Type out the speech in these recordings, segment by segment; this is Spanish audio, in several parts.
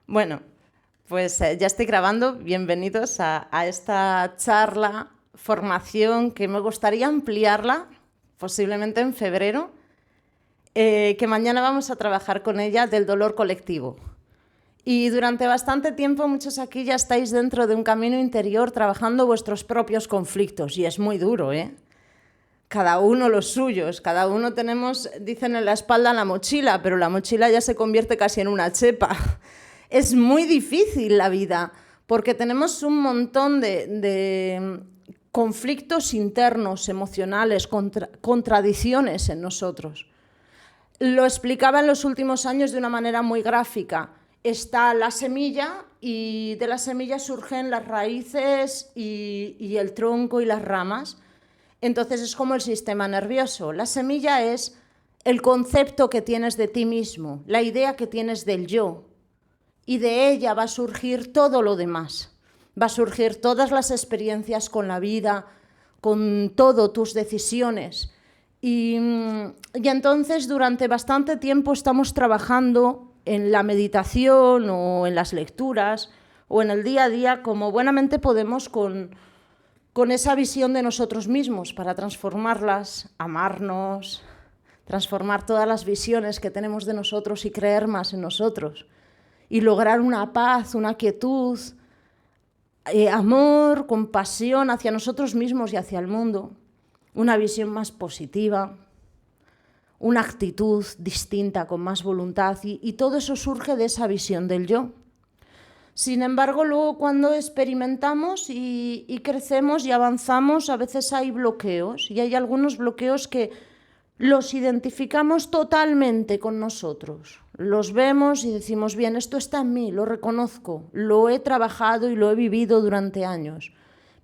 Bueno, pues ya estoy grabando. Bienvenidos a esta charla, formación, que me gustaría ampliarla, posiblemente en febrero, que mañana vamos a trabajar con ella del dolor colectivo. Y durante bastante tiempo muchos aquí ya estáis dentro de un camino interior trabajando vuestros propios conflictos y es muy duro, ¿eh? Cada uno los suyos, cada uno tenemos, dicen en la espalda, la mochila, pero la mochila ya se convierte casi en una chepa. Es muy difícil la vida, porque tenemos un montón de conflictos internos, emocionales, contradicciones en nosotros. Lo explicaba en los últimos años de una manera muy gráfica. Está la semilla y de la semilla surgen las raíces y el tronco y las ramas. Entonces es como el sistema nervioso. La semilla es el concepto que tienes de ti mismo, la idea que tienes del yo. Y de ella va a surgir todo lo demás. Va a surgir todas las experiencias con la vida, con todo, tus decisiones. Y entonces durante bastante tiempo estamos trabajando en la meditación o en las lecturas o en el día a día como buenamente podemos con esa visión de nosotros mismos para transformarlas, amarnos, transformar todas las visiones que tenemos de nosotros y creer más en nosotros y lograr una paz, una quietud, amor, compasión hacia nosotros mismos y hacia el mundo, una visión más positiva, una actitud distinta, con más voluntad y todo eso surge de esa visión del yo. Sin embargo, luego cuando experimentamos y crecemos y avanzamos, a veces hay bloqueos y hay algunos bloqueos que los identificamos totalmente con nosotros. Los vemos y decimos, bien, esto está en mí, lo reconozco, lo he trabajado y lo he vivido durante años.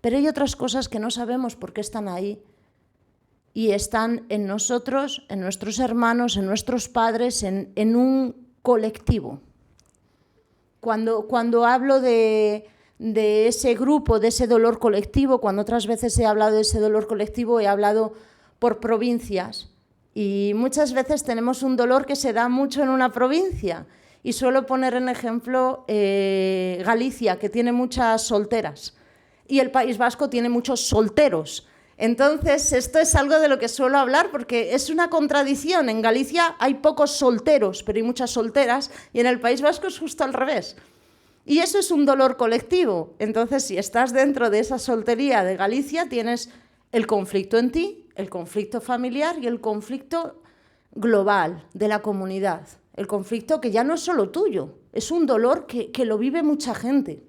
Pero hay otras cosas que no sabemos por qué están ahí y están en nosotros, en nuestros hermanos, en nuestros padres, en un colectivo. Cuando hablo de ese grupo, de ese dolor colectivo, cuando otras veces he hablado de ese dolor colectivo, he hablado por provincias. Y muchas veces tenemos un dolor que se da mucho en una provincia. Y suelo poner en ejemplo Galicia, que tiene muchas solteras. Y el País Vasco tiene muchos solteros. Entonces, esto es algo de lo que suelo hablar porque es una contradicción. En Galicia hay pocos solteros, pero hay muchas solteras, y en el País Vasco es justo al revés. Y eso es un dolor colectivo. Entonces, si estás dentro de esa soltería de Galicia, tienes el conflicto en ti, el conflicto familiar y el conflicto global de la comunidad. El conflicto que ya no es solo tuyo, es un dolor que lo vive mucha gente.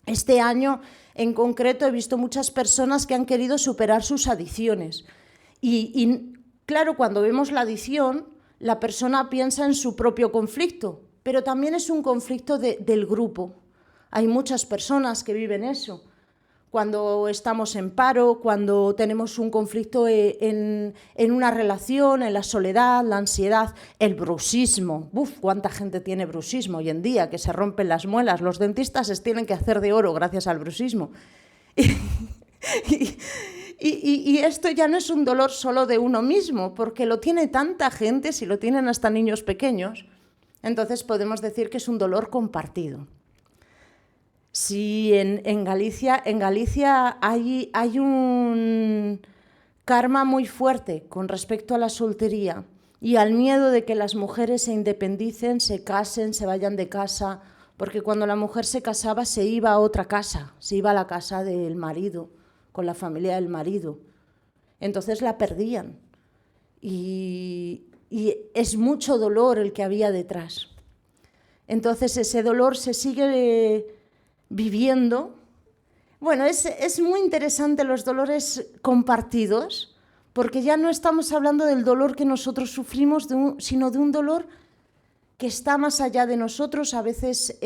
Este año en concreto he visto muchas personas que han querido superar sus adicciones. Y claro, cuando vemos la adicción, la persona piensa en su propio conflicto, pero también es un conflicto del grupo. Hay muchas personas que viven eso. Cuando estamos en paro, cuando tenemos un conflicto en una relación, en la soledad, la ansiedad, el bruxismo. ¡Buf! ¿Cuánta gente tiene bruxismo hoy en día? Que se rompen las muelas. Los dentistas se tienen que hacer de oro gracias al bruxismo. Y esto ya no es un dolor solo de uno mismo, porque lo tiene tanta gente, si lo tienen hasta niños pequeños, entonces podemos decir que es un dolor compartido. Sí, en Galicia hay un karma muy fuerte con respecto a la soltería y al miedo de que las mujeres se independicen, se casen, se vayan de casa, porque cuando la mujer se casaba se iba a otra casa, se iba a la casa del marido, con la familia del marido. Entonces la perdían y es mucho dolor el que había detrás. Entonces ese dolor se sigue viviendo. Bueno, es muy interesante los dolores compartidos, porque ya no estamos hablando del dolor que nosotros sufrimos, sino de un dolor que está más allá de nosotros, a veces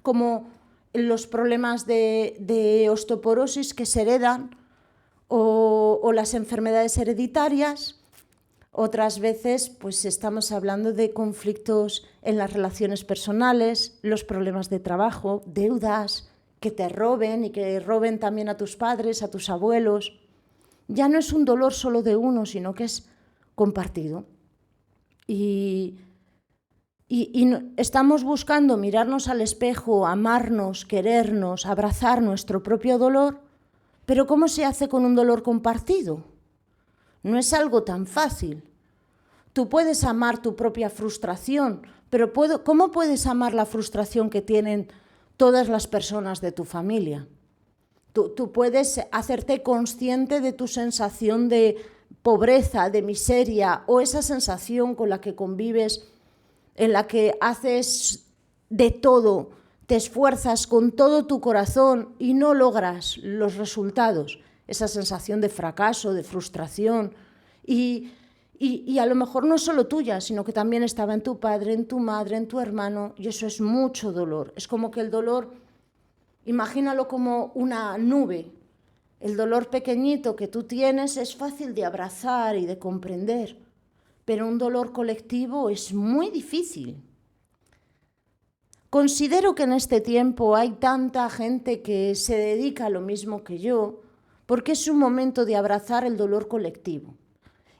como los problemas de osteoporosis que se heredan o las enfermedades hereditarias. Otras veces pues estamos hablando de conflictos en las relaciones personales, los problemas de trabajo, deudas, que te roben y que roben también a tus padres, a tus abuelos. Ya no es un dolor solo de uno, sino que es compartido. Y Estamos buscando mirarnos al espejo, amarnos, querernos, abrazar nuestro propio dolor, pero ¿cómo se hace con un dolor compartido? No es algo tan fácil. Tú puedes amar tu propia frustración, pero ¿cómo puedes amar la frustración que tienen todas las personas de tu familia? Tú puedes hacerte consciente de tu sensación de pobreza, de miseria, o esa sensación con la que convives, en la que haces de todo, te esfuerzas con todo tu corazón y no logras los resultados. Esa sensación de fracaso, de frustración. Y a lo mejor no es solo tuya, sino que también estaba en tu padre, en tu madre, en tu hermano, y eso es mucho dolor. Es como que el dolor, imagínalo como una nube. El dolor pequeñito que tú tienes es fácil de abrazar y de comprender, pero un dolor colectivo es muy difícil. Considero que en este tiempo hay tanta gente que se dedica a lo mismo que yo, porque es un momento de abrazar el dolor colectivo.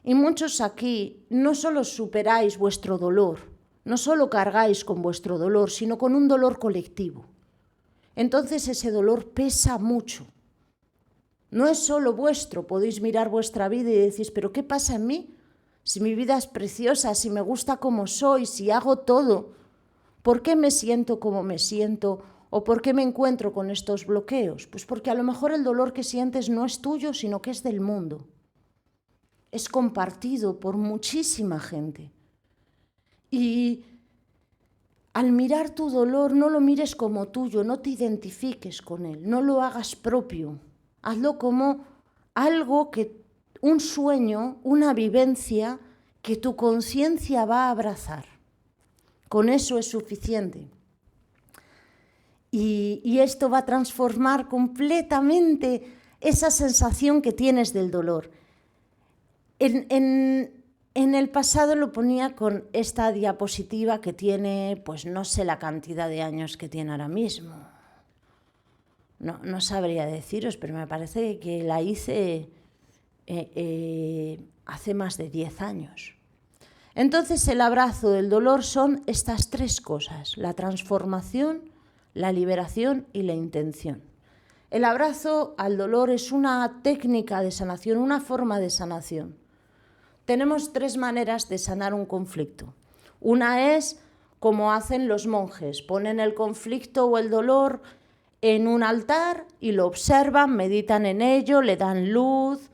Y muchos aquí no solo superáis vuestro dolor, no solo cargáis con vuestro dolor, sino con un dolor colectivo. Entonces ese dolor pesa mucho. No es solo vuestro, podéis mirar vuestra vida y decís, ¿pero qué pasa en mí? Si mi vida es preciosa, si me gusta como soy, si hago todo, ¿por qué me siento como me siento? ¿O por qué me encuentro con estos bloqueos? Pues porque a lo mejor el dolor que sientes no es tuyo, sino que es del mundo. Es compartido por muchísima gente. Y al mirar tu dolor, no lo mires como tuyo, no te identifiques con él, no lo hagas propio. Hazlo como algo un sueño, una vivencia que tu conciencia va a abrazar. Con eso es suficiente. Y esto va a transformar completamente esa sensación que tienes del dolor. En el pasado lo ponía con esta diapositiva que tiene, pues no sé la cantidad de años que tiene ahora mismo. No sabría deciros, pero me parece que la hice hace más de 10 años. Entonces el abrazo del dolor son estas tres cosas: la transformación, la liberación y la intención. El abrazo al dolor es una técnica de sanación, una forma de sanación. Tenemos tres maneras de sanar un conflicto. Una es como hacen los monjes, ponen el conflicto o el dolor en un altar y lo observan, meditan en ello, le dan luz,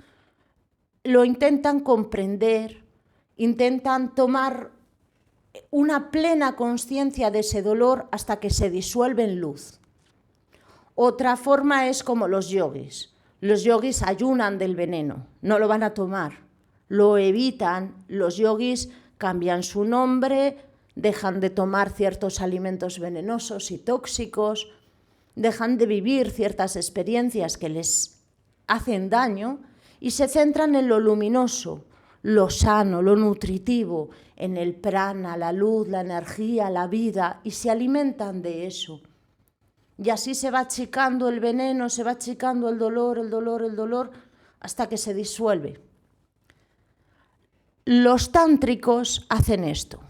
lo intentan comprender, intentan tomar una plena conciencia de ese dolor hasta que se disuelve en luz. Otra forma es como los yogis. Los yogis ayunan del veneno, no lo van a tomar, lo evitan. Los yogis cambian su nombre, dejan de tomar ciertos alimentos venenosos y tóxicos, dejan de vivir ciertas experiencias que les hacen daño y se centran en lo luminoso, lo sano, lo nutritivo, en el prana, la luz, la energía, la vida, y se alimentan de eso. Y así se va achicando el veneno, se va achicando el dolor, hasta que se disuelve. Los tántricos hacen esto.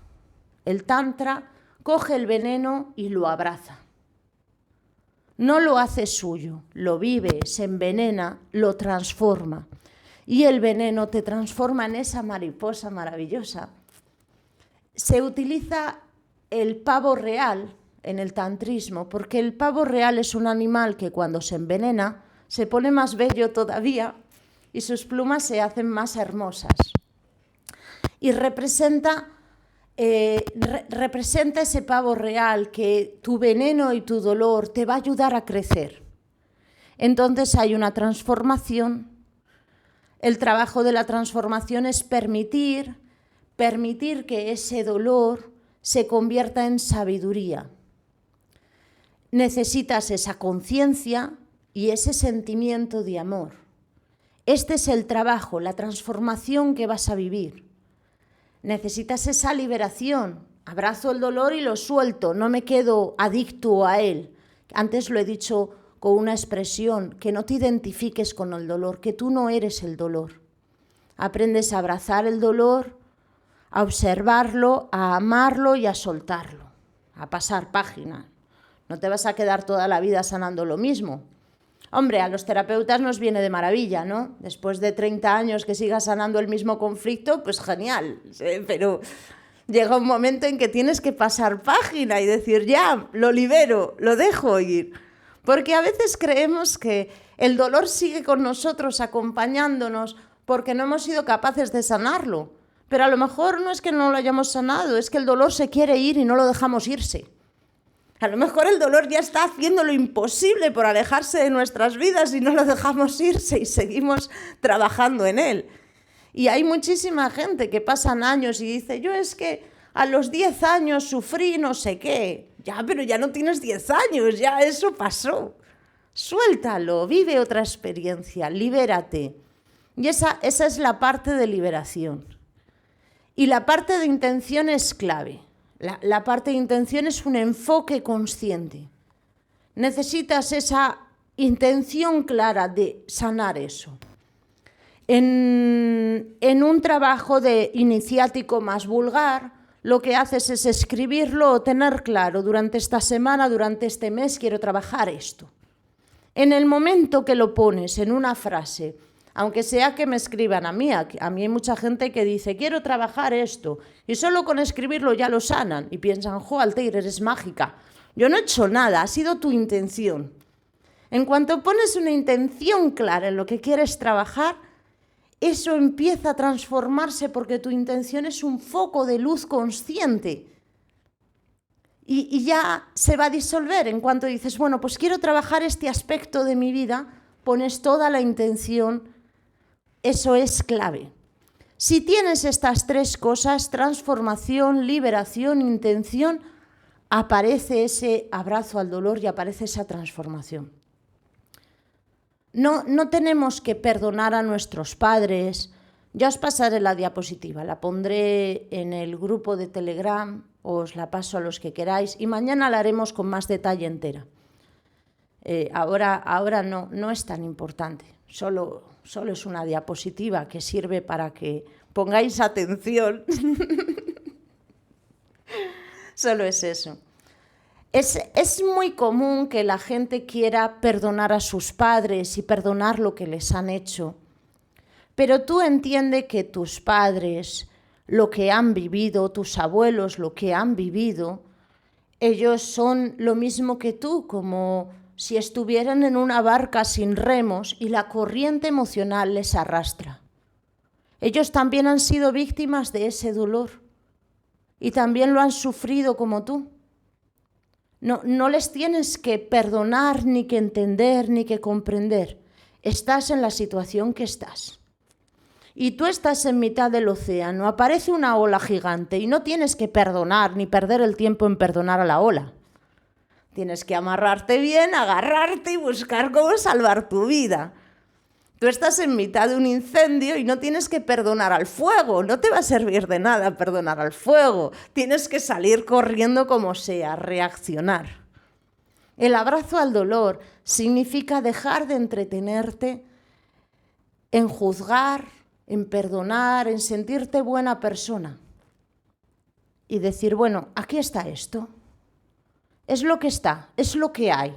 El tantra coge el veneno y lo abraza. No lo hace suyo, lo vive, se envenena, lo transforma. Y el veneno te transforma en esa mariposa maravillosa. Se utiliza el pavo real en el tantrismo, porque el pavo real es un animal que cuando se envenena se pone más bello todavía y sus plumas se hacen más hermosas. Y representa ese pavo real que tu veneno y tu dolor te va a ayudar a crecer. Entonces hay una transformación. El trabajo de la transformación es permitir que ese dolor se convierta en sabiduría. Necesitas esa conciencia y ese sentimiento de amor. Este es el trabajo, la transformación que vas a vivir. Necesitas esa liberación. Abrazo el dolor y lo suelto, no me quedo adicto a él. Antes lo he dicho con una expresión, que no te identifiques con el dolor, que tú no eres el dolor. Aprendes a abrazar el dolor, a observarlo, a amarlo y a soltarlo, a pasar página. No te vas a quedar toda la vida sanando lo mismo. Hombre, a los terapeutas nos viene de maravilla, ¿no? Después de 30 años que sigas sanando el mismo conflicto, pues genial, pero llega un momento en que tienes que pasar página y decir, ya, lo libero, lo dejo ir. Porque a veces creemos que el dolor sigue con nosotros, acompañándonos, porque no hemos sido capaces de sanarlo. Pero a lo mejor no es que no lo hayamos sanado, es que el dolor se quiere ir y no lo dejamos irse. A lo mejor el dolor ya está haciendo lo imposible por alejarse de nuestras vidas y no lo dejamos irse y seguimos trabajando en él. Y hay muchísima gente que pasan años y dice, yo es que a los 10 años sufrí no sé qué. Ya, pero ya no tienes 10 años, ya eso pasó. Suéltalo, vive otra experiencia, libérate. Y esa es la parte de liberación. Y la parte de intención es clave. La parte de intención es un enfoque consciente. Necesitas esa intención clara de sanar eso. En un trabajo de iniciático más vulgar, lo que haces es escribirlo o tener claro, durante esta semana, durante este mes, quiero trabajar esto. En el momento que lo pones en una frase, aunque sea que me escriban a mí hay mucha gente que dice, quiero trabajar esto, y solo con escribirlo ya lo sanan, y piensan, jo, Altair, eres mágica. Yo no he hecho nada, ha sido tu intención. En cuanto pones una intención clara en lo que quieres trabajar, eso empieza a transformarse porque tu intención es un foco de luz consciente. Y ya se va a disolver en cuanto dices, bueno, pues quiero trabajar este aspecto de mi vida, pones toda la intención. Eso es clave. Si tienes estas tres cosas, transformación, liberación, intención, aparece ese abrazo al dolor y aparece esa transformación. No tenemos que perdonar a nuestros padres. Ya os pasaré la diapositiva, la pondré en el grupo de Telegram, os la paso a los que queráis y mañana la haremos con más detalle entera. Ahora no es tan importante, solo es una diapositiva que sirve para que pongáis atención. Solo es eso. Es muy común que la gente quiera perdonar a sus padres y perdonar lo que les han hecho. Pero tú entiendes que tus padres, lo que han vivido, tus abuelos, lo que han vivido, ellos son lo mismo que tú, como si estuvieran en una barca sin remos y la corriente emocional les arrastra. Ellos también han sido víctimas de ese dolor y también lo han sufrido como tú. No les tienes que perdonar, ni que entender, ni que comprender. Estás en la situación que estás. Y tú estás en mitad del océano, aparece una ola gigante y no tienes que perdonar ni perder el tiempo en perdonar a la ola. Tienes que amarrarte bien, agarrarte y buscar cómo salvar tu vida. Tú estás en mitad de un incendio y no tienes que perdonar al fuego, no te va a servir de nada perdonar al fuego. Tienes que salir corriendo como sea, reaccionar. El abrazo al dolor significa dejar de entretenerte en juzgar, en perdonar, en sentirte buena persona. Y decir, bueno, aquí está esto. Es lo que está, es lo que hay.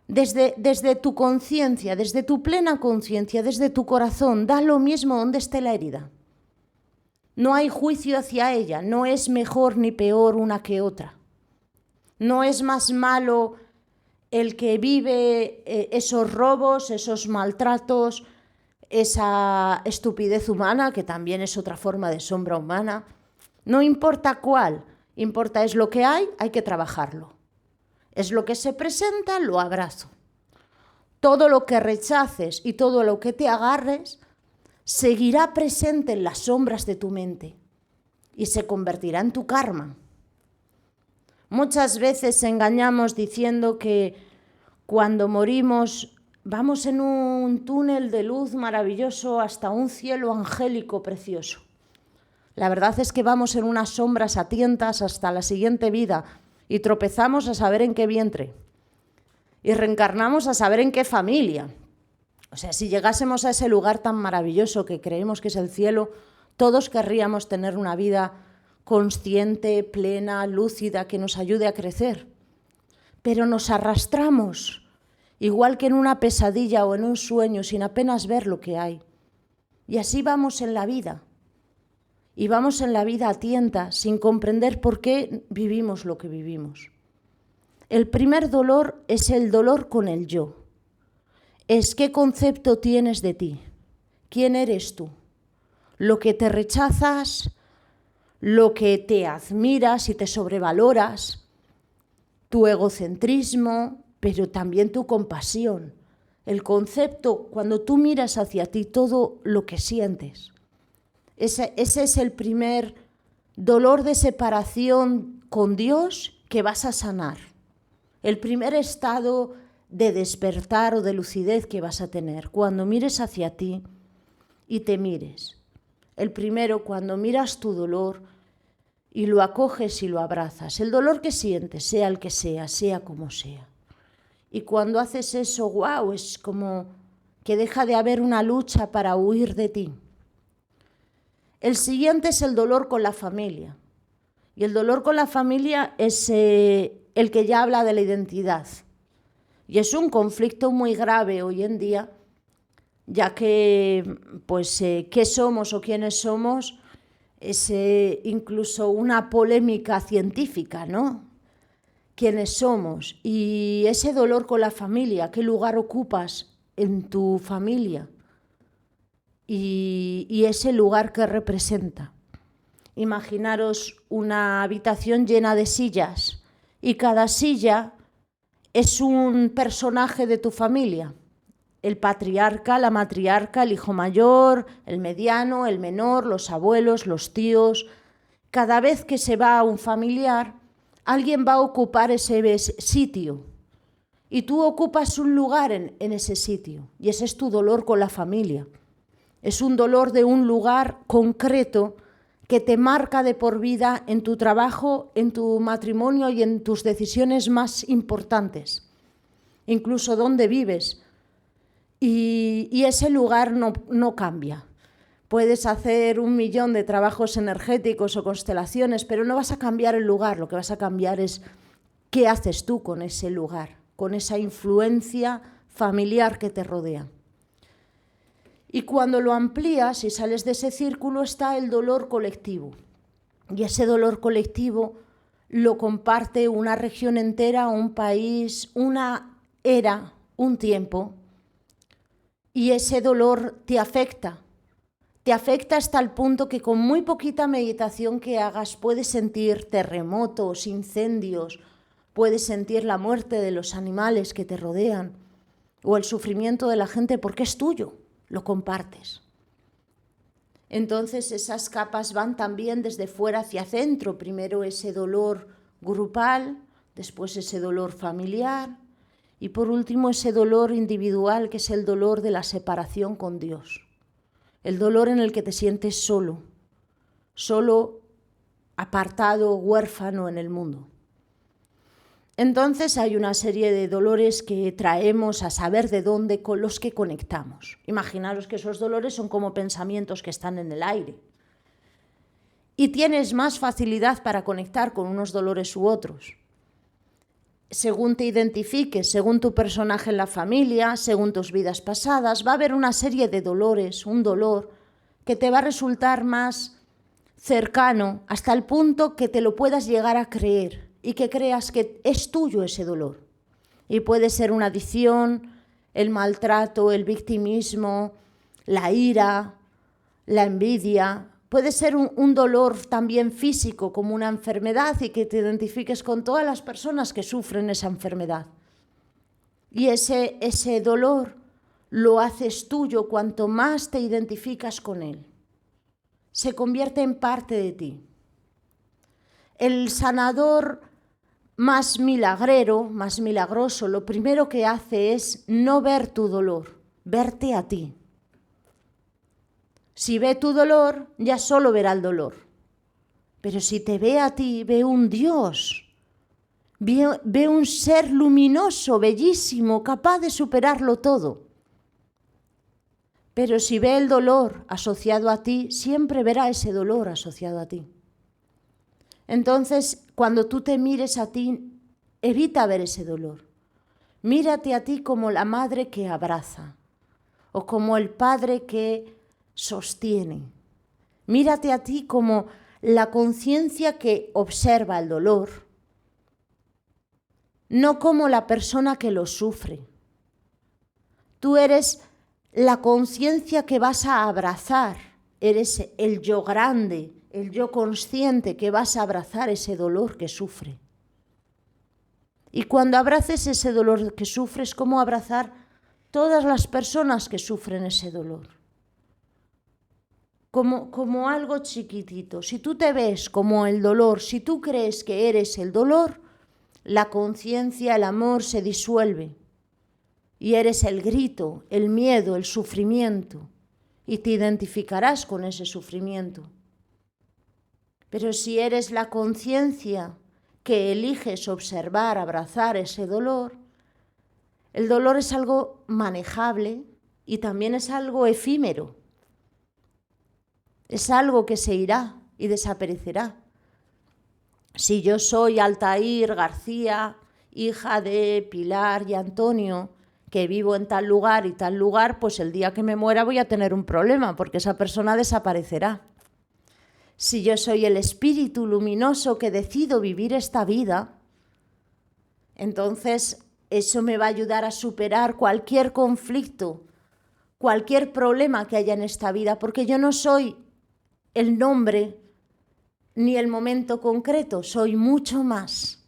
Desde tu conciencia, desde tu plena conciencia, desde tu corazón, da lo mismo donde esté la herida. No hay juicio hacia ella, no es mejor ni peor una que otra. No es más malo el que vive esos robos, esos maltratos, esa estupidez humana, que también es otra forma de sombra humana. No importa cuál, importa es lo que hay que trabajarlo. Es lo que se presenta, lo abrazo. Todo lo que rechaces y todo lo que te agarres seguirá presente en las sombras de tu mente y se convertirá en tu karma. Muchas veces engañamos diciendo que cuando morimos vamos en un túnel de luz maravilloso hasta un cielo angélico precioso. La verdad es que vamos en unas sombras a tientas hasta la siguiente vida y tropezamos a saber en qué vientre y reencarnamos a saber en qué familia. O sea, si llegásemos a ese lugar tan maravilloso que creemos que es el cielo, Todos querríamos tener una vida consciente, plena, lúcida, que nos ayude a crecer. Pero nos arrastramos, igual que en una pesadilla o en un sueño, sin apenas ver lo que hay. Y así vamos en la vida. Y vamos en la vida a tientas, sin comprender por qué vivimos lo que vivimos. El primer dolor es el dolor con el yo. Es qué concepto tienes de ti, quién eres tú, lo que te rechazas, lo que te admiras y te sobrevaloras, tu egocentrismo, pero también tu compasión. El concepto, cuando tú miras hacia ti, todo lo que sientes. Ese es el primer dolor de separación con Dios que vas a sanar. El primer estado de despertar o de lucidez que vas a tener cuando mires hacia ti y te mires. El primero, cuando miras tu dolor y lo acoges y lo abrazas. El dolor que sientes, sea el que sea como sea. Y cuando haces eso, wow, es como que deja de haber una lucha para huir de ti. El siguiente es el dolor con la familia. Y el dolor con la familia es el que ya habla de la identidad. Y es un conflicto muy grave hoy en día, ya que qué somos o quiénes somos es incluso una polémica científica, ¿no? ¿Quiénes somos? Y ese dolor con la familia, ¿qué lugar ocupas en tu familia? Y ese lugar que representa. Imaginaros una habitación llena de sillas y cada silla es un personaje de tu familia. El patriarca, la matriarca, el hijo mayor, el mediano, el menor, los abuelos, los tíos. Cada vez que se va un familiar, alguien va a ocupar ese sitio. Y tú ocupas un lugar en ese sitio. Y ese es tu dolor con la familia. Es un dolor de un lugar concreto que te marca de por vida en tu trabajo, en tu matrimonio y en tus decisiones más importantes. Incluso dónde vives. Y ese lugar no cambia. Puedes hacer 1.000.000 de trabajos energéticos o constelaciones, pero no vas a cambiar el lugar. Lo que vas a cambiar es qué haces tú con ese lugar, con esa influencia familiar que te rodea. Y cuando lo amplías y sales de ese círculo está el dolor colectivo. Y ese dolor colectivo lo comparte una región entera, un país, una era, un tiempo. Y ese dolor te afecta. Te afecta hasta el punto que con muy poquita meditación que hagas puedes sentir terremotos, incendios, puedes sentir la muerte de los animales que te rodean o el sufrimiento de la gente porque es tuyo. Lo compartes. Entonces esas capas van también desde fuera hacia adentro. Primero ese dolor grupal, después ese dolor familiar y por último ese dolor individual que es el dolor de la separación con Dios. El dolor en el que te sientes solo, apartado, huérfano en el mundo. Entonces hay una serie de dolores que traemos a saber de dónde con los que conectamos. Imaginaros que esos dolores son como pensamientos que están en el aire. Y tienes más facilidad para conectar con unos dolores u otros. Según te identifiques, según tu personaje en la familia, según tus vidas pasadas, va a haber una serie de dolores, un dolor que te va a resultar más cercano hasta el punto que te lo puedas llegar a creer. Y que creas que es tuyo ese dolor. Y puede ser una adicción, el maltrato, el victimismo, la ira, la envidia. Puede ser un dolor también físico, como una enfermedad, y que te identifiques con todas las personas que sufren esa enfermedad. Y ese dolor lo haces tuyo cuanto más te identificas con él. Se convierte en parte de ti. El sanador más milagrero, más milagroso, lo primero que hace es no ver tu dolor, verte a ti. Si ve tu dolor, ya solo verá el dolor. Pero si te ve a ti, ve un Dios, ve un ser luminoso, bellísimo, capaz de superarlo todo. Pero si ve el dolor asociado a ti, siempre verá ese dolor asociado a ti. Entonces, cuando tú te mires a ti, evita ver ese dolor. Mírate a ti como la madre que abraza o como el padre que sostiene. Mírate a ti como la conciencia que observa el dolor, no como la persona que lo sufre. Tú eres la conciencia que vas a abrazar, eres el yo grande, el yo consciente que vas a abrazar ese dolor que sufre. Y cuando abraces ese dolor que sufres, ¿cómo abrazar todas las personas que sufren ese dolor? Como algo chiquitito. Si tú te ves como el dolor, si tú crees que eres el dolor, la conciencia, el amor se disuelve. Y eres el grito, el miedo, el sufrimiento. Y te identificarás con ese sufrimiento. Pero si eres la conciencia que eliges observar, abrazar ese dolor, el dolor es algo manejable y también es algo efímero. Es algo que se irá y desaparecerá. Si yo soy Altair García, hija de Pilar y Antonio, que vivo en tal lugar, pues el día que me muera voy a tener un problema porque esa persona desaparecerá. Si yo soy el espíritu luminoso que decido vivir esta vida, entonces eso me va a ayudar a superar cualquier conflicto, cualquier problema que haya en esta vida, porque yo no soy el nombre ni el momento concreto, soy mucho más.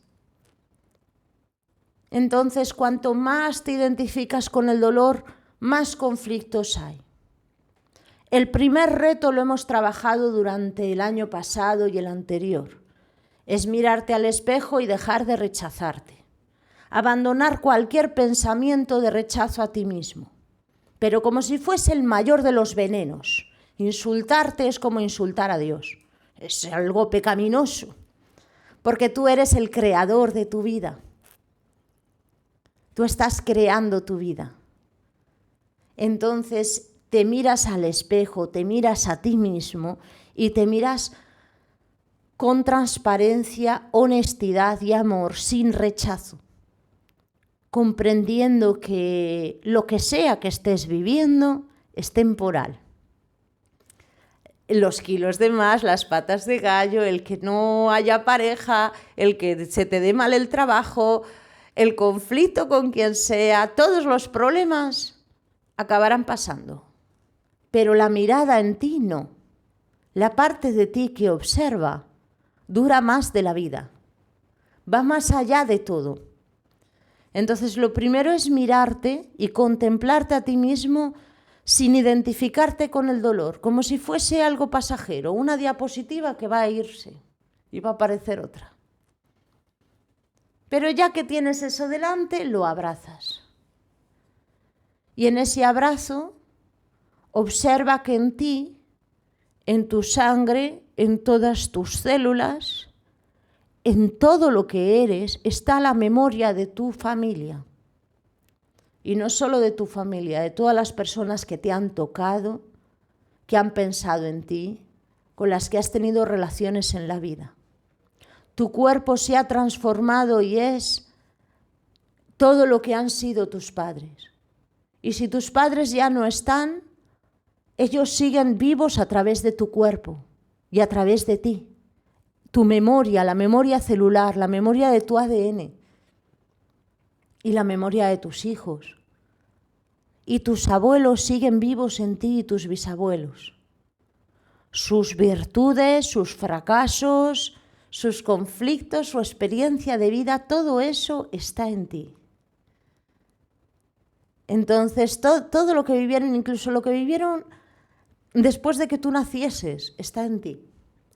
Entonces, cuanto más te identificas con el dolor, más conflictos hay. El primer reto lo hemos trabajado durante el año pasado y el anterior. Es mirarte al espejo y dejar de rechazarte. Abandonar cualquier pensamiento de rechazo a ti mismo. Pero como si fuese el mayor de los venenos. Insultarte es como insultar a Dios. Es algo pecaminoso. Porque tú eres el creador de tu vida. Tú estás creando tu vida. Entonces te miras al espejo, te miras a ti mismo y te miras con transparencia, honestidad y amor, sin rechazo. Comprendiendo que lo que sea que estés viviendo es temporal. Los kilos de más, las patas de gallo, el que no haya pareja, el que se te dé mal el trabajo, el conflicto con quien sea, todos los problemas acabarán pasando. Pero la mirada en ti no. La parte de ti que observa dura más de la vida. Va más allá de todo. Entonces lo primero es mirarte y contemplarte a ti mismo sin identificarte con el dolor, como si fuese algo pasajero, una diapositiva que va a irse y va a aparecer otra. Pero ya que tienes eso delante, lo abrazas. Y en ese abrazo, observa que en ti, en tu sangre, en todas tus células, en todo lo que eres, está la memoria de tu familia. Y no solo de tu familia, de todas las personas que te han tocado, que han pensado en ti, con las que has tenido relaciones en la vida. Tu cuerpo se ha transformado y es todo lo que han sido tus padres. Y si tus padres ya no están, ellos siguen vivos a través de tu cuerpo y a través de ti. Tu memoria, la memoria celular, la memoria de tu ADN y la memoria de tus hijos. Y tus abuelos siguen vivos en ti y tus bisabuelos. Sus virtudes, sus fracasos, sus conflictos, su experiencia de vida, todo eso está en ti. Entonces, todo lo que vivieron, incluso lo que vivieron después de que tú nacieses, está en ti.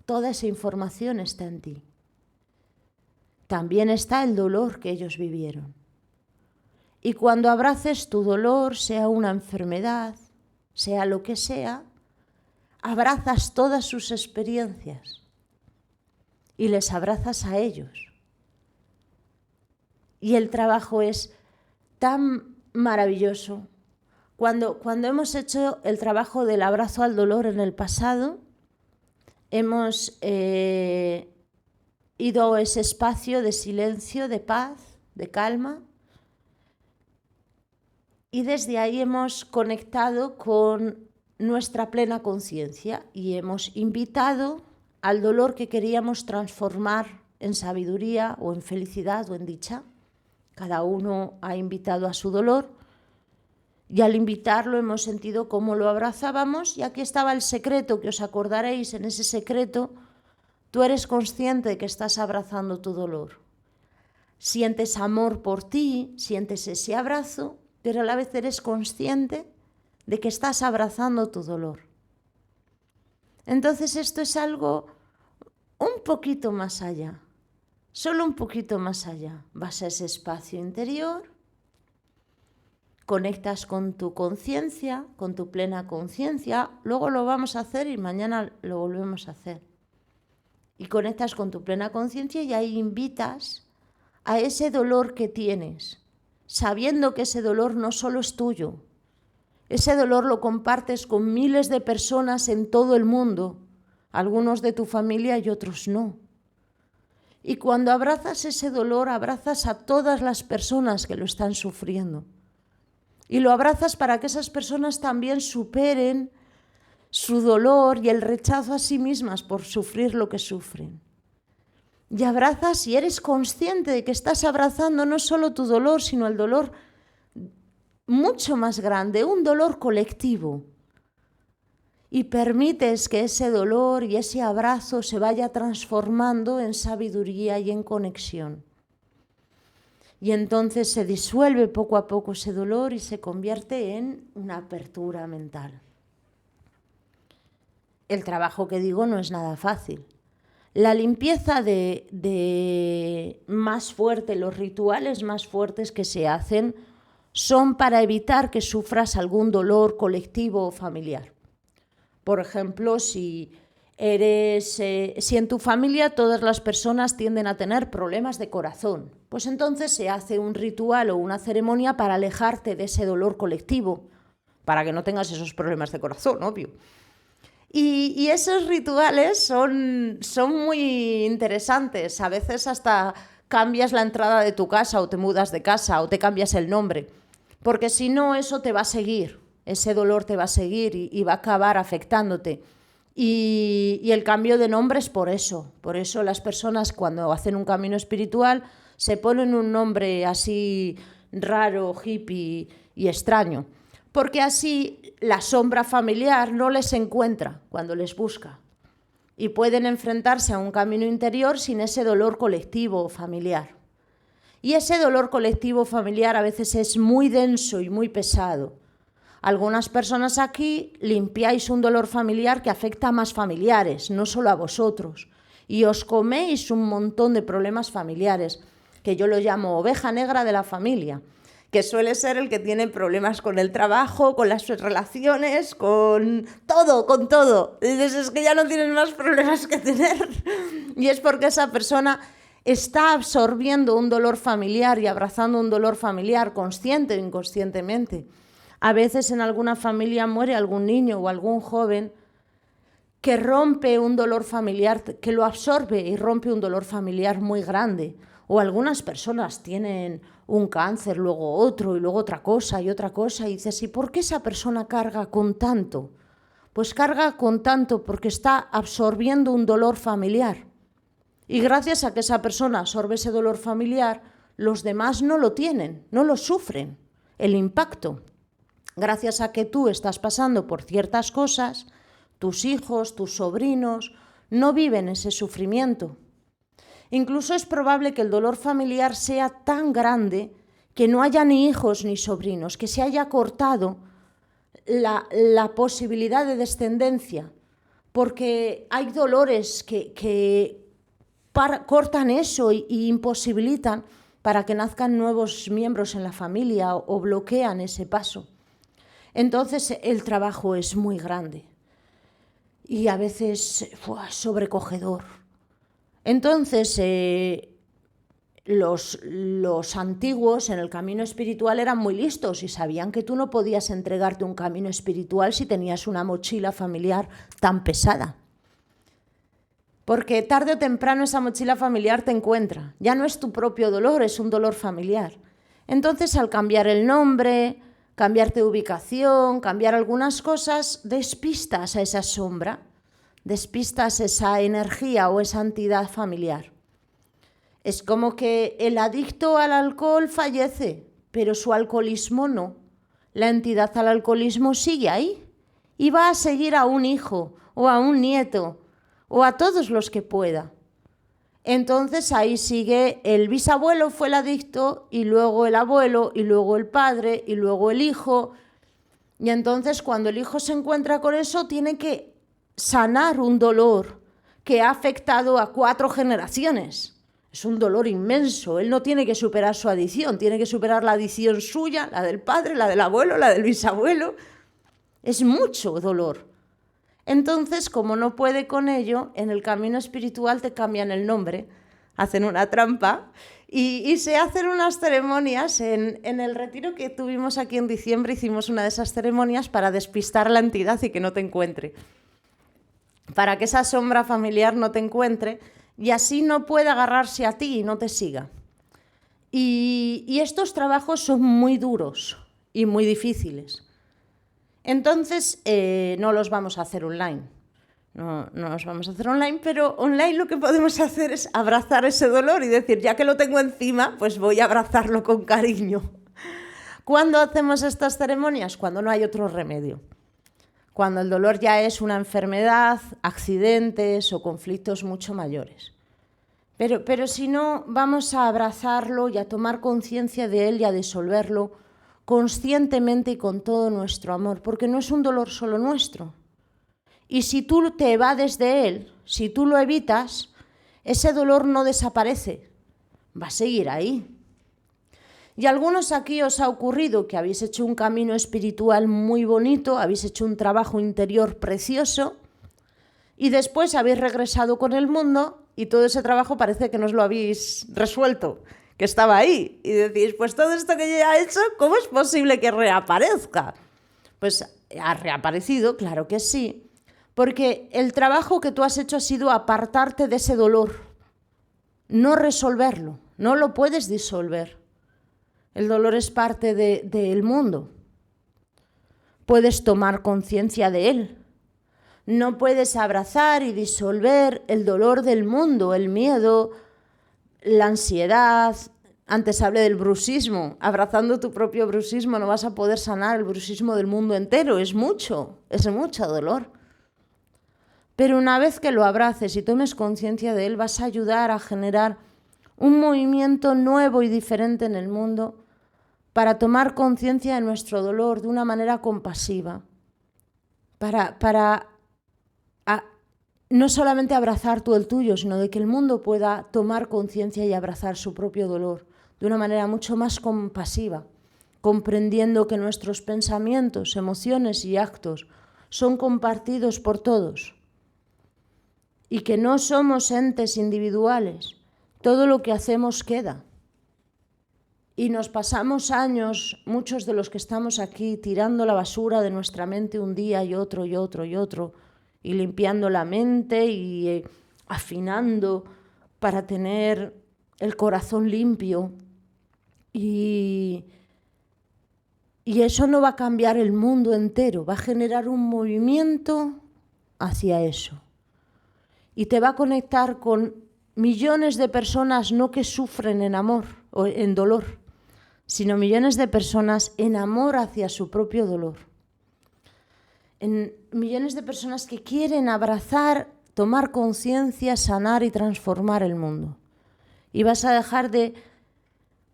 Toda esa información está en ti. También está el dolor que ellos vivieron. Y cuando abraces tu dolor, sea una enfermedad, sea lo que sea, abrazas todas sus experiencias y les abrazas a ellos. Y el trabajo es tan maravilloso Cuando hemos hecho el trabajo del abrazo al dolor en el pasado, hemos ido a ese espacio de silencio, de paz, de calma, y desde ahí hemos conectado con nuestra plena conciencia y hemos invitado al dolor que queríamos transformar en sabiduría o en felicidad o en dicha. Cada uno ha invitado a su dolor y al invitarlo hemos sentido cómo lo abrazábamos, y aquí estaba el secreto, que os acordaréis. En ese secreto tú eres consciente de que estás abrazando tu dolor. Sientes amor por ti, sientes ese abrazo, pero a la vez eres consciente de que estás abrazando tu dolor. Entonces esto es algo un poquito más allá, solo un poquito más allá. Vas a ese espacio interior, conectas con tu conciencia, con tu plena conciencia, luego lo vamos a hacer y mañana lo volvemos a hacer. Y conectas con tu plena conciencia y ahí invitas a ese dolor que tienes, sabiendo que ese dolor no solo es tuyo. Ese dolor lo compartes con miles de personas en todo el mundo, algunos de tu familia y otros no. Y cuando abrazas ese dolor, abrazas a todas las personas que lo están sufriendo. Y lo abrazas para que esas personas también superen su dolor y el rechazo a sí mismas por sufrir lo que sufren. Y abrazas y eres consciente de que estás abrazando no solo tu dolor, sino el dolor mucho más grande, un dolor colectivo. Y permites que ese dolor y ese abrazo se vaya transformando en sabiduría y en conexión. Y entonces se disuelve poco a poco ese dolor y se convierte en una apertura mental. El trabajo que digo no es nada fácil. La limpieza de más fuerte, los rituales más fuertes que se hacen son para evitar que sufras algún dolor colectivo o familiar. Por ejemplo, si en tu familia todas las personas tienden a tener problemas de corazón, pues entonces se hace un ritual o una ceremonia para alejarte de ese dolor colectivo, para que no tengas esos problemas de corazón, obvio. Y esos rituales son muy interesantes. A veces hasta cambias la entrada de tu casa o te mudas de casa o te cambias el nombre, porque si no eso te va a seguir, ese dolor te va a seguir y va a acabar afectándote. Y el cambio de nombre es por eso las personas cuando hacen un camino espiritual se ponen un nombre así raro, hippie y extraño, porque así la sombra familiar no les encuentra cuando les busca y pueden enfrentarse a un camino interior sin ese dolor colectivo o familiar. Y ese dolor colectivo familiar a veces es muy denso y muy pesado. Algunas personas aquí limpiáis un dolor familiar que afecta a más familiares, no solo a vosotros, y os coméis un montón de problemas familiares, que yo lo llamo oveja negra de la familia, que suele ser el que tiene problemas con el trabajo, con las relaciones, con todo. Y dices, es que ya no tienes más problemas que tener. Y es porque esa persona está absorbiendo un dolor familiar y abrazando un dolor familiar, consciente o inconscientemente. A veces en alguna familia muere algún niño o algún joven que rompe un dolor familiar, que lo absorbe y rompe un dolor familiar muy grande. O algunas personas tienen un cáncer, luego otro y luego otra cosa y otra cosa. Y dices, ¿y por qué esa persona carga con tanto? Pues carga con tanto porque está absorbiendo un dolor familiar. Y gracias a que esa persona absorbe ese dolor familiar, los demás no lo tienen, no lo sufren, el impacto. Gracias a que tú estás pasando por ciertas cosas, tus hijos, tus sobrinos, no viven ese sufrimiento. Incluso es probable que el dolor familiar sea tan grande que no haya ni hijos ni sobrinos, que se haya cortado la posibilidad de descendencia, porque hay dolores que cortan eso y imposibilitan para que nazcan nuevos miembros en la familia o bloquean ese paso. Entonces el trabajo es muy grande y a veces sobrecogedor. Entonces los antiguos en el camino espiritual eran muy listos y sabían que tú no podías entregarte un camino espiritual si tenías una mochila familiar tan pesada. Porque tarde o temprano esa mochila familiar te encuentra. Ya no es tu propio dolor, es un dolor familiar. Entonces, al cambiar el nombre, cambiarte de ubicación, cambiar algunas cosas, despistas a esa sombra, despistas esa energía o esa entidad familiar. Es como que el adicto al alcohol fallece, pero su alcoholismo no. La entidad al alcoholismo sigue ahí y va a seguir a un hijo o a un nieto o a todos los que pueda. Entonces ahí sigue, el bisabuelo fue el adicto y luego el abuelo y luego el padre y luego el hijo. Y entonces cuando el hijo se encuentra con eso tiene que sanar un dolor que ha afectado a 4 generaciones. Es un dolor inmenso. Él no tiene que superar su adicción, tiene que superar la adicción suya, la del padre, la del abuelo, la del bisabuelo. Es mucho dolor. Entonces, como no puede con ello, en el camino espiritual te cambian el nombre, hacen una trampa y se hacen unas ceremonias. En el retiro que tuvimos aquí en diciembre hicimos una de esas ceremonias para despistar a la entidad y que no te encuentre. Para que esa sombra familiar no te encuentre y así no pueda agarrarse a ti y no te siga. Y estos trabajos son muy duros y muy difíciles. Entonces, no los vamos a hacer online. No los vamos a hacer online, pero online lo que podemos hacer es abrazar ese dolor y decir, ya que lo tengo encima, pues voy a abrazarlo con cariño. ¿Cuándo hacemos estas ceremonias? Cuando no hay otro remedio. Cuando el dolor ya es una enfermedad, accidentes o conflictos mucho mayores. Pero si no, vamos a abrazarlo y a tomar conciencia de él y a disolverlo conscientemente y con todo nuestro amor, porque no es un dolor solo nuestro. Y si tú te evades de él, si tú lo evitas, ese dolor no desaparece, va a seguir ahí. Y a algunos aquí os ha ocurrido que habéis hecho un camino espiritual muy bonito, habéis hecho un trabajo interior precioso y después habéis regresado con el mundo y todo ese trabajo parece que no os lo habéis resuelto, que estaba ahí. Y decís, pues todo esto que yo ya he hecho, ¿cómo es posible que reaparezca? Pues ha reaparecido, claro que sí, porque el trabajo que tú has hecho ha sido apartarte de ese dolor, no resolverlo, no lo puedes disolver. El dolor es parte del mundo. Puedes tomar conciencia de él. No puedes abrazar y disolver el dolor del mundo, el miedo, la ansiedad. Antes hablé del bruxismo. Abrazando tu propio bruxismo no vas a poder sanar el bruxismo del mundo entero. Es mucho dolor. Pero una vez que lo abraces y tomes conciencia de él, vas a ayudar a generar un movimiento nuevo y diferente en el mundo para tomar conciencia de nuestro dolor de una manera compasiva. Para no solamente abrazar tú el tuyo, sino de que el mundo pueda tomar conciencia y abrazar su propio dolor de una manera mucho más compasiva, comprendiendo que nuestros pensamientos, emociones y actos son compartidos por todos y que no somos entes individuales. Todo lo que hacemos queda. Y nos pasamos años, muchos de los que estamos aquí, tirando la basura de nuestra mente un día y otro y otro y otro, y limpiando la mente y afinando para tener el corazón limpio. Y eso no va a cambiar el mundo entero, va a generar un movimiento hacia eso. Y te va a conectar con millones de personas no que sufren en amor o en dolor, sino millones de personas en amor hacia su propio dolor. En millones de personas que quieren abrazar, tomar conciencia, sanar y transformar el mundo. Y vas a dejar de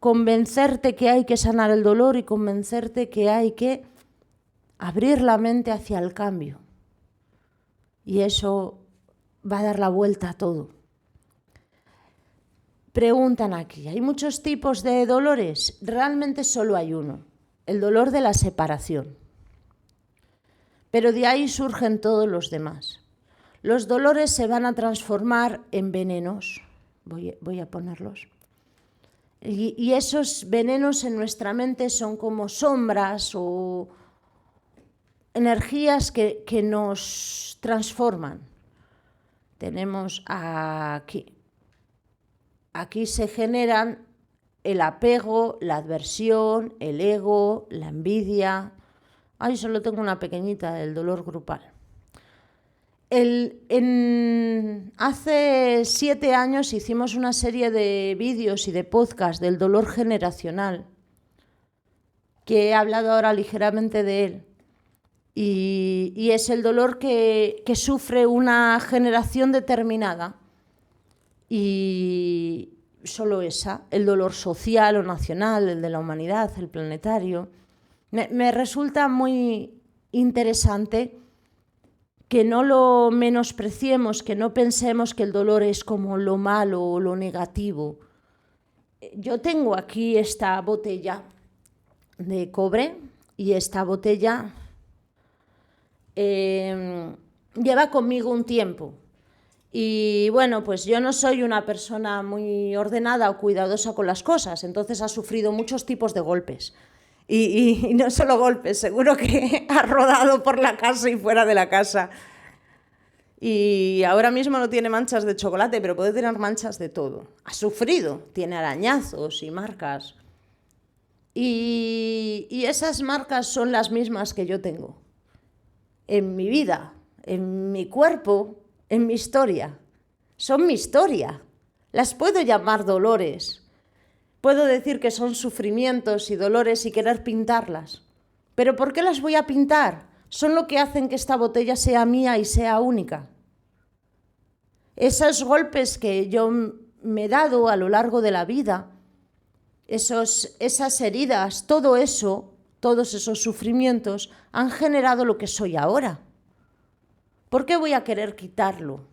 convencerte que hay que sanar el dolor y convencerte que hay que abrir la mente hacia el cambio. Y eso va a dar la vuelta a todo. Preguntan aquí, ¿hay muchos tipos de dolores? Realmente solo hay uno, el dolor de la separación. Pero de ahí surgen todos los demás. Los dolores se van a transformar en venenos. Voy a ponerlos. Y esos venenos en nuestra mente son como sombras o energías que nos transforman. Tenemos aquí. Aquí se generan el apego, la adversión, el ego, la envidia. Ay, solo tengo una pequeñita, el dolor grupal. Hace 7 años hicimos una serie de vídeos y de podcasts del dolor generacional, que he hablado ahora ligeramente de él. Y es el dolor que sufre una generación determinada. Y solo esa, el dolor social o nacional, el de la humanidad, el planetario. Me resulta muy interesante que no lo menospreciemos, que no pensemos que el dolor es como lo malo o lo negativo. Yo tengo aquí esta botella de cobre y esta botella lleva conmigo un tiempo. Y bueno, pues yo no soy una persona muy ordenada o cuidadosa con las cosas, entonces ha sufrido muchos tipos de golpes. Y no solo golpes, seguro que ha rodado por la casa y fuera de la casa. Y ahora mismo no tiene manchas de chocolate, pero puede tener manchas de todo. Ha sufrido, tiene arañazos y marcas. Y esas marcas son las mismas que yo tengo. En mi vida, en mi cuerpo, en mi historia. Son mi historia. Las puedo llamar dolores. Puedo decir que son sufrimientos y dolores y querer pintarlas. ¿Pero por qué las voy a pintar? Son lo que hacen que esta botella sea mía y sea única. Esos golpes que yo me he dado a lo largo de la vida, esas heridas, todo eso, todos esos sufrimientos han generado lo que soy ahora. ¿Por qué voy a querer quitarlo?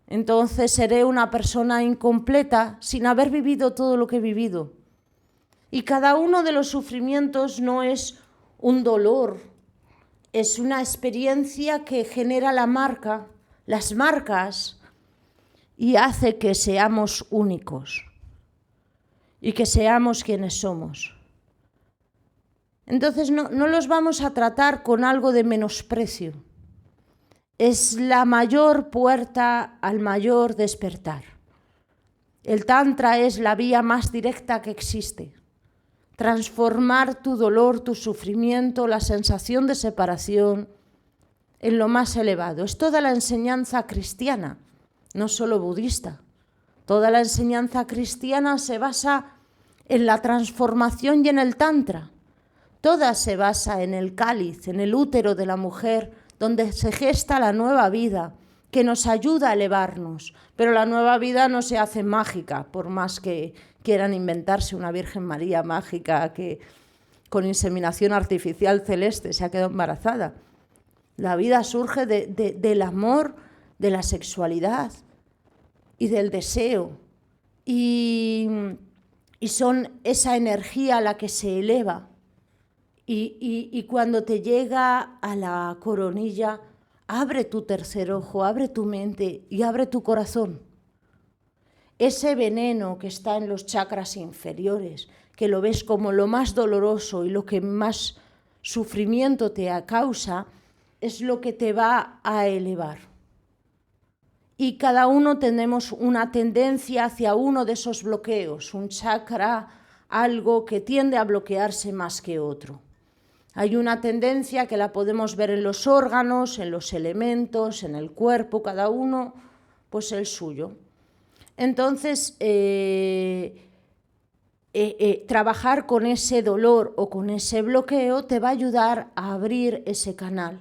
Entonces seré una persona incompleta sin haber vivido todo lo que he vivido. Y cada uno de los sufrimientos no es un dolor, es una experiencia que genera las marcas, y hace que seamos únicos y que seamos quienes somos. Entonces no los vamos a tratar con algo de menosprecio. Es la mayor puerta al mayor despertar. El Tantra es la vía más directa que existe. Transformar tu dolor, tu sufrimiento, la sensación de separación en lo más elevado. Es toda la enseñanza cristiana, no solo budista. Toda la enseñanza cristiana se basa en la transformación y en el Tantra. Toda se basa en el cáliz, en el útero de la mujer, donde se gesta la nueva vida, que nos ayuda a elevarnos. Pero la nueva vida no se hace mágica, por más que quieran inventarse una Virgen María mágica que con inseminación artificial celeste se ha quedado embarazada. La vida surge del amor, de la sexualidad y del deseo. Y son esa energía la que se eleva. Y cuando te llega a la coronilla, abre tu tercer ojo, abre tu mente y abre tu corazón. Ese veneno que está en los chakras inferiores, que lo ves como lo más doloroso y lo que más sufrimiento te causa, es lo que te va a elevar. Y cada uno tenemos una tendencia hacia uno de esos bloqueos, un chakra, algo que tiende a bloquearse más que otro. Hay una tendencia que la podemos ver en los órganos, en los elementos, en el cuerpo, cada uno pues el suyo. Entonces, trabajar con ese dolor o con ese bloqueo te va a ayudar a abrir ese canal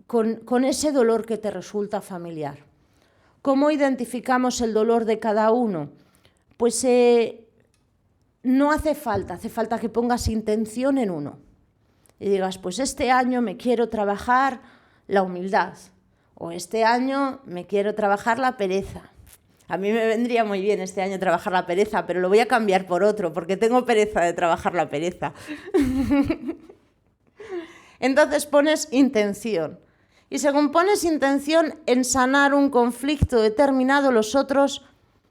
con ese dolor que te resulta familiar. ¿Cómo identificamos el dolor de cada uno? Pues no hace falta que pongas intención en uno. Y digas, pues este año me quiero trabajar la humildad, o este año me quiero trabajar la pereza. A mí me vendría muy bien este año trabajar la pereza, pero lo voy a cambiar por otro, porque tengo pereza de trabajar la pereza. Entonces pones intención. Y según pones intención en sanar un conflicto determinado, los otros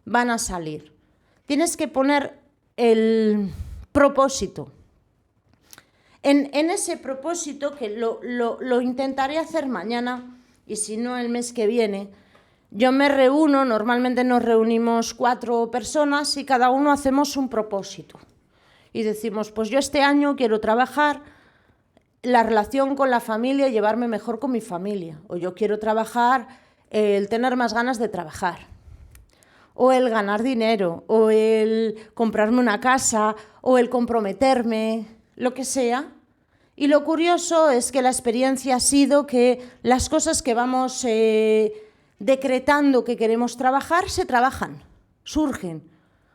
van a salir. tienes que poner el propósito. En ese propósito, que lo intentaré hacer mañana, y si no el mes que viene, yo me reúno, normalmente nos reunimos 4 personas y cada uno hacemos un propósito. Y decimos, pues yo este año quiero trabajar la relación con la familia y llevarme mejor con mi familia. O yo quiero trabajar el tener más ganas de trabajar. O el ganar dinero, o el comprarme una casa, o el comprometerme, lo que sea. Y lo curioso es que la experiencia ha sido que las cosas que vamos decretando que queremos trabajar, se trabajan, surgen,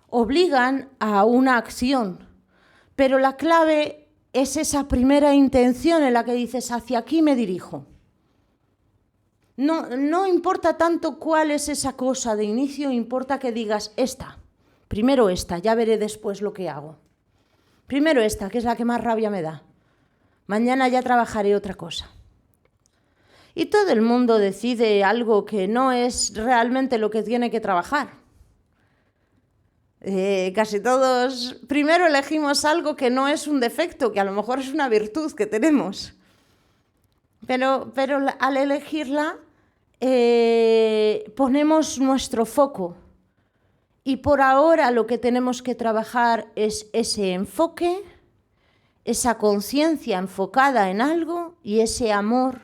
obligan a una acción. Pero la clave es esa primera intención en la que dices, hacia aquí me dirijo. No importa tanto cuál es esa cosa de inicio, importa que digas esta, primero esta, ya veré después lo que hago. Primero esta, que es la que más rabia me da. Mañana ya trabajaré otra cosa. Y todo el mundo decide algo que no es realmente lo que tiene que trabajar. Casi todos primero elegimos algo que no es un defecto, que a lo mejor es una virtud que tenemos. Pero al elegirla ponemos nuestro foco. Y por ahora lo que tenemos que trabajar es ese enfoque, esa conciencia enfocada en algo y ese amor,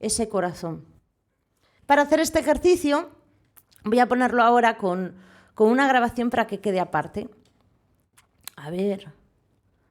ese corazón. Para hacer este ejercicio voy a ponerlo ahora con una grabación para que quede aparte. A ver...